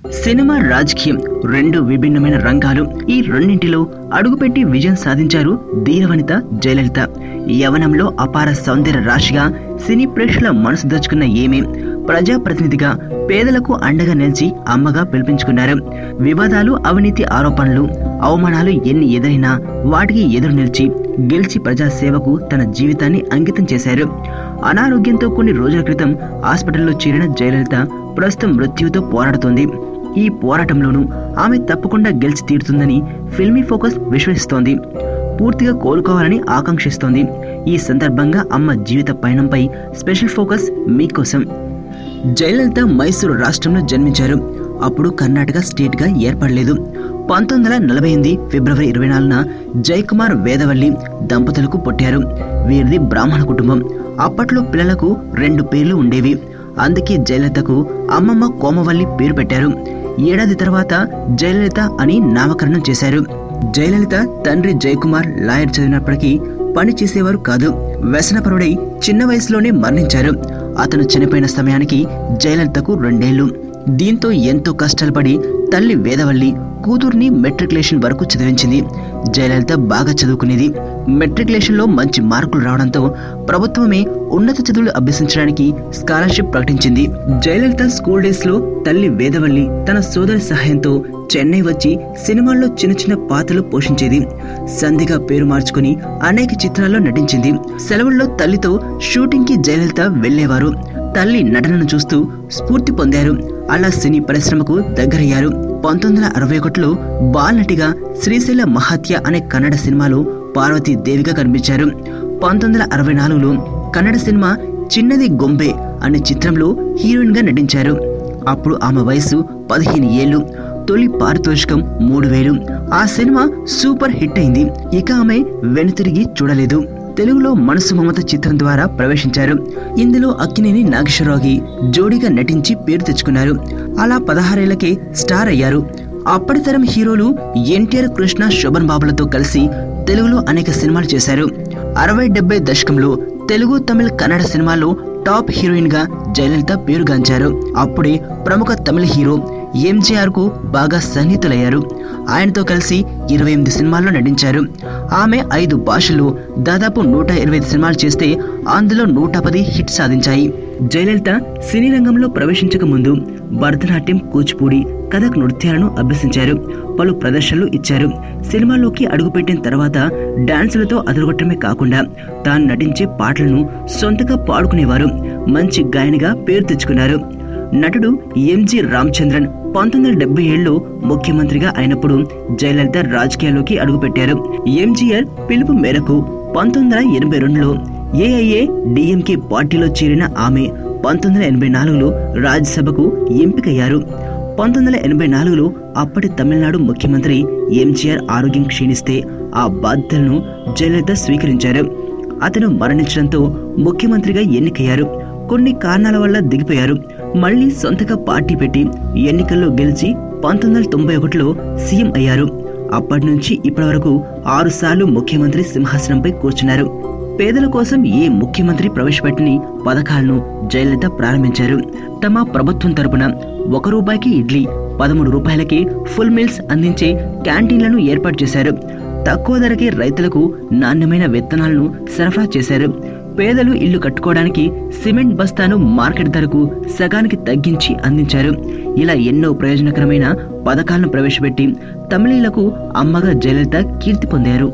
Cinema, రాజకీయం రెండు విభిన్నమైన రంగాలు. ఈ రెండింటిలో అడుగుపెట్టి విజయం సాధించారు ధీరవనిత జయలలిత. యవనంలో అపార సౌందర్య రాశిగా సినీ ప్రేక్షకుల మనసు దోచుకున్న ఈమె ప్రజాప్రతినిధిగా పేదలకు అండగా నిలిచి అమ్మగా పిలిపించుకున్నారు. వివాదాలు, అవినీతి ఆరోపణలు, అవమానాలు ఎన్ని ఎదురైనా వాటికి ఎదురు నిలిచి గెలిచి ప్రజాసేవకు తన జీవితాన్ని అంకితం చేశారు. అనారోగ్యంతో కొన్ని రోజుల క్రితం హాస్పిటల్లో చేరిన జయలలిత ప్రస్తుతం మృత్యువుతో పోరాడుతోంది. ఈ పోరాటంలోనూ ఆమె తప్పకుండా గెలిచి తీరుతుందని ఫిల్మీ ఫోకస్ విశ్వసిస్తోంది. పూర్తిగా కోలుకోవాలని ఆకాంక్షిస్తోంది. ఈ సందర్భంగా అమ్మ జీవిత పయనంపై స్పెషల్ ఫోకస్ మీకోసం. జయలలిత మైసూరు రాష్ట్రంలో జన్మించారు. అప్పుడు కర్ణాటక స్టేట్ గా ఏర్పడలేదు. 1948 ఫిబ్రవరి 24న జయకుమార్, వేదవల్లి దంపతులకు పుట్టారు. వీరిది బ్రాహ్మణ కుటుంబం. అప్పట్లో పిల్లలకు 2 పేర్లు ఉండేవి. అందుకే జయలలితకు అమ్మమ్మ కోమవల్లి పేరు పెట్టారు. ఏడాది తర్వాత జయలలిత అని నామకరణం చేశారు. జయలలిత తండ్రి జయకుమార్ లాయర్ చదివినప్పటికీ పని చేసేవారు కాదు. వ్యసనపరుడై చిన్న వయసులోనే మరణించారు. అతను చనిపోయిన సమయానికి జయలలితకు 2 ఏళ్లు. దీంతో ఎంతో కష్టాలు పడి తల్లి వేదవల్లి కూతుర్ని మెట్రికులేషన్ వరకు చదివించింది. జయలలిత బాగా చదువుకునేది. మెట్రికులేషన్ లో మంచి మార్కులు రావడంతో ప్రభుత్వమే ఉన్నత చదువులు అభ్యసించడానికి స్కాలర్షిప్ ప్రకటించింది. జయలలిత స్కూల్ డేస్ లో తల్లి వేదవల్లి తన సోదరి సహాయంతో చెన్నై వచ్చి సినిమాల్లో చిన్న చిన్న పాత్రలు పోషించేది. సంధిగా పేరు మార్చుకుని అనేక చిత్రాల్లో నటించింది. సెలవుల్లో తల్లితో షూటింగ్ కి జయలలిత వెళ్లేవారు. తల్లి నటనను చూస్తూ స్ఫూర్తి పొందారు. అలా సినీ పరిశ్రమకు దగ్గరయ్యారు. 1961లో బాలనటిగా శ్రీశైల మహాత్య అనే కన్నడ సినిమాలో పార్వతీ దేవిగా కనిపించారు. 1964లో కన్నడ సినిమా చిన్నది గొంబే అనే చిత్రంలో హీరోయిన్ గా నటించారు. అప్పుడు ఆమె వయసు 15 ఏళ్లు. తొలి పారితోషికం 3000. ఆ సినిమా సూపర్ హిట్ అయింది. ఇక ఆమె వెనుతిరిగి చూడలేదు. తెలుగులో మనసు మమత చిత్రం ద్వారా ప్రవేశించారు. ఇందులో అక్కినేని నాగేశ్వరరావుకి జోడీగా నటించి పేరు తెచ్చుకున్నారు. అలా 16 ఏళ్లకే స్టార్ అయ్యారు. అప్పటి తరం హీరోలు ఎన్టీఆర్, కృష్ణ, శోభన్ బాబులతో కలిసి తెలుగులో అనేక సినిమాలు చేశారు. 60-70 దశకంలో తెలుగు, తమిళ, కన్నడ సినిమాల్లో టాప్ హీరోయిన్ గా జయలలిత పేరుగాంచారు. అప్పుడే ప్రముఖ తమిళ హీరో ఎంజీఆర్ కు బాగా సన్నిహితులయ్యారు. ఆయనతో కలిసి 28 సినిమాల్లో నటించారు. ఆమె 5 భాషల్లో దాదాపు 125 సినిమాలు చేస్తే అందులో 110 హిట్ సాధించాయి. జయలలిత సినీ రంగంలో ప్రవేశించక ముందు భరతనాట్యం, కూచిపూడి, కథక్ నృత్యాలను అభ్యసించారు. పలు ప్రదర్శనలు ఇచ్చారు. సినిమాలోకి అడుగుపెట్టిన తర్వాత డాన్సులతో అదరగొట్టడమే కాకుండా తాను నటించే పాటలను సొంతగా పాడుకునేవారు. మంచి గాయనిగా పేరు తెచ్చుకున్నారు. నటుడు ఎంజి రామచంద్రన్ 1977లో ముఖ్యమంత్రిగా అయినప్పుడు జయలలిత రాజకీయాల్లోకి అడుగుపెట్టారు. ఎంజీఆర్ పిలుపు మేరకు 1982లో ఏఐఏడిఎంకే పార్టీలో చేరిన ఆమె 1984లో రాజ్యసభకు ఎంపికయ్యారు. 1984లో అప్పటి తమిళనాడు ముఖ్యమంత్రి ఎంజీఆర్ ఆరోగ్యం క్షీణిస్తే ఆ బాధ్యతలను జయలలిత స్వీకరించారు. అతను మరణించడంతో ముఖ్యమంత్రిగా ఎన్నికయ్యారు. కొన్ని కారణాల వల్ల దిగిపోయారు. మళ్లీ సొంతగా పార్టీ పెట్టి ఎన్నికల్లో గెలిచి 1991లో సీఎం అయ్యారు. అప్పటి నుంచి ఇప్పటి వరకు 6 సార్లు ముఖ్యమంత్రి సింహాసనంపై కూర్చున్నారు. పేదల కోసం ఏ ముఖ్యమంత్రి ప్రవేశపెట్టని పథకాలను జయలలిత ప్రారంభించారు. తమ ప్రభుత్వం తరపున ₹1కి ఇడ్లీ, 13 రూపాయలకి ఫుల్ మీల్స్ అందించే క్యాంటీన్లను ఏర్పాటు చేశారు. తక్కువ ధరకే రైతులకు నాణ్యమైన విత్తనాలను సరఫరా చేశారు. పేదలు ఇల్లు కట్టుకోవడానికి సిమెంట్ బస్తాను మార్కెట్ ధరకు సగానికి తగ్గించి అందించారు. ఇలా ఎన్నో ప్రయోజనకరమైన పథకాలను ప్రవేశపెట్టి తమిళీయులకు అమ్మగా జయలలిత కీర్తి పొందారు.